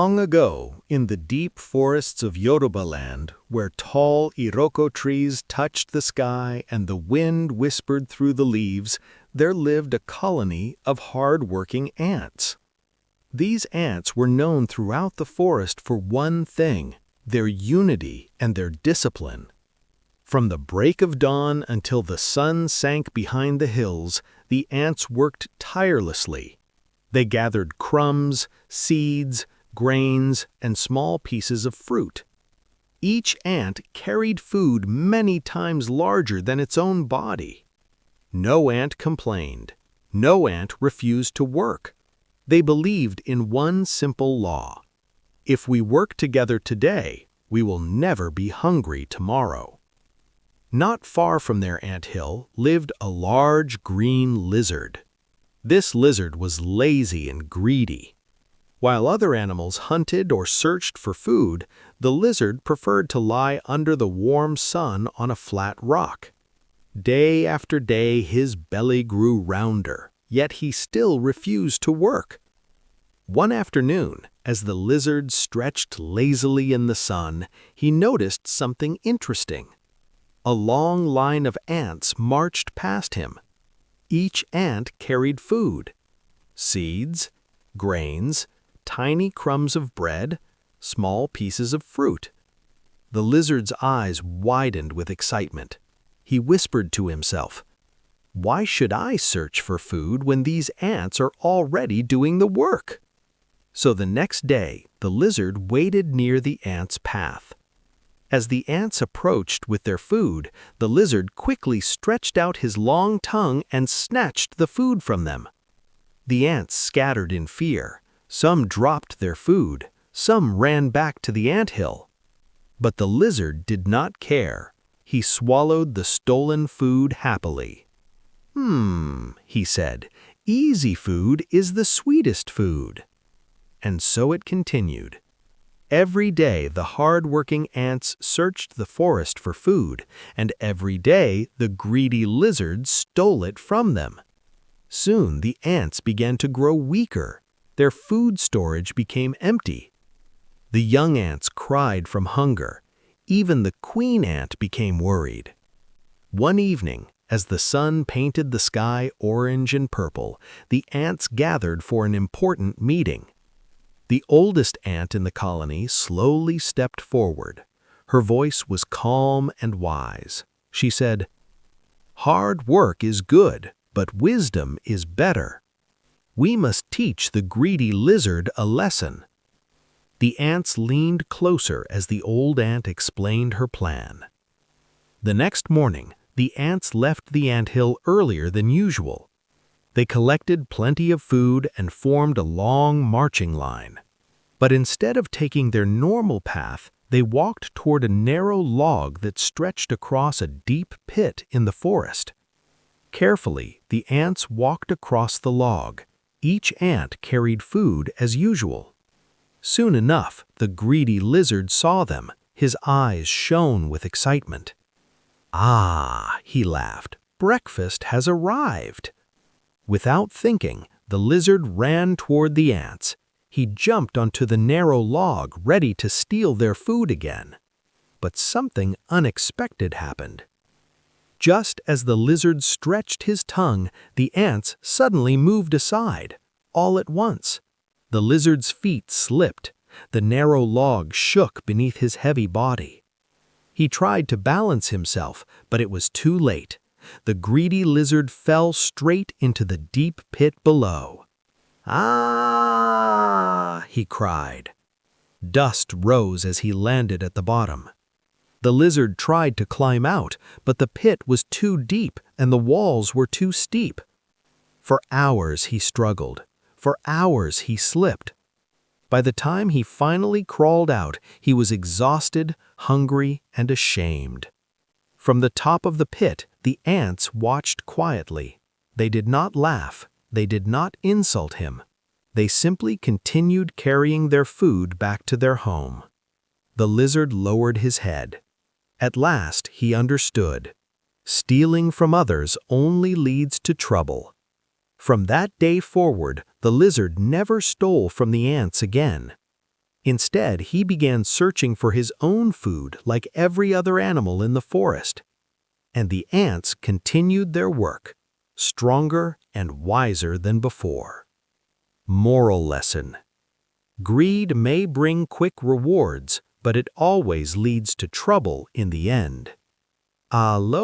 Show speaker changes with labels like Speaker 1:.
Speaker 1: Long ago, in the deep forests of Yorubaland, where tall iroko trees touched the sky and the wind whispered through the leaves, there lived a colony of hard-working ants. These ants were known throughout the forest for one thing: their unity and their discipline. From the break of dawn until the sun sank behind the hills, the ants worked tirelessly. They gathered crumbs, seeds, grains, and small pieces of fruit. Each ant carried food many times larger than its own body. No ant complained. No ant refused to work. They believed in one simple law: if we work together today, we will never be hungry tomorrow. Not far from their anthill lived a large green lizard. This lizard was lazy and greedy. While other animals hunted or searched for food, the lizard preferred to lie under the warm sun on a flat rock. Day after day his belly grew rounder, yet he still refused to work. One afternoon, as the lizard stretched lazily in the sun, he noticed something interesting. A long line of ants marched past him. Each ant carried food: seeds, grains, tiny crumbs of bread, small pieces of fruit. The lizard's eyes widened with excitement. He whispered to himself, "Why should I search for food when these ants are already doing the work?" So the next day, the lizard waited near the ants' path. As the ants approached with their food, the lizard quickly stretched out his long tongue and snatched the food from them. The ants scattered in fear. Some dropped their food. Some ran back to the anthill. But the lizard did not care. He swallowed the stolen food happily. He said, "Easy food is the sweetest food." And so it continued. Every day the hard-working ants searched the forest for food, and every day the greedy lizard stole it from them. Soon the ants began to grow weaker. Their food storage became empty. The young ants cried from hunger. Even the queen ant became worried. One evening, as the sun painted the sky orange and purple, the ants gathered for an important meeting. The oldest ant in the colony slowly stepped forward. Her voice was calm and wise. She said, "Hard work is good, but wisdom is better. We must teach the greedy lizard a lesson." The ants leaned closer as the old ant explained her plan. The next morning, the ants left the anthill earlier than usual. They collected plenty of food and formed a long marching line. But instead of taking their normal path, they walked toward a narrow log that stretched across a deep pit in the forest. Carefully, the ants walked across the log. Each ant carried food as usual. Soon enough, the greedy lizard saw them. His eyes shone with excitement. "Ah," he laughed, "breakfast has arrived." Without thinking, the lizard ran toward the ants. He jumped onto the narrow log, ready to steal their food again. But something unexpected happened. Just as the lizard stretched his tongue, the ants suddenly moved aside. All at once, the lizard's feet slipped. The narrow log shook beneath his heavy body. He tried to balance himself, but it was too late. The greedy lizard fell straight into the deep pit below. "Ah!" he cried. Dust rose as he landed at the bottom. The lizard tried to climb out, but the pit was too deep and the walls were too steep. For hours he struggled. For hours he slipped. By the time he finally crawled out, he was exhausted, hungry, and ashamed. From the top of the pit, the ants watched quietly. They did not laugh. They did not insult him. They simply continued carrying their food back to their home. The lizard lowered his head. At last he understood. Stealing from others only leads to trouble. From that day forward, the lizard never stole from the ants again. Instead, he began searching for his own food like every other animal in the forest. And the ants continued their work, stronger and wiser than before. Moral lesson: greed may bring quick rewards, but it always leads to trouble in the end. ALO!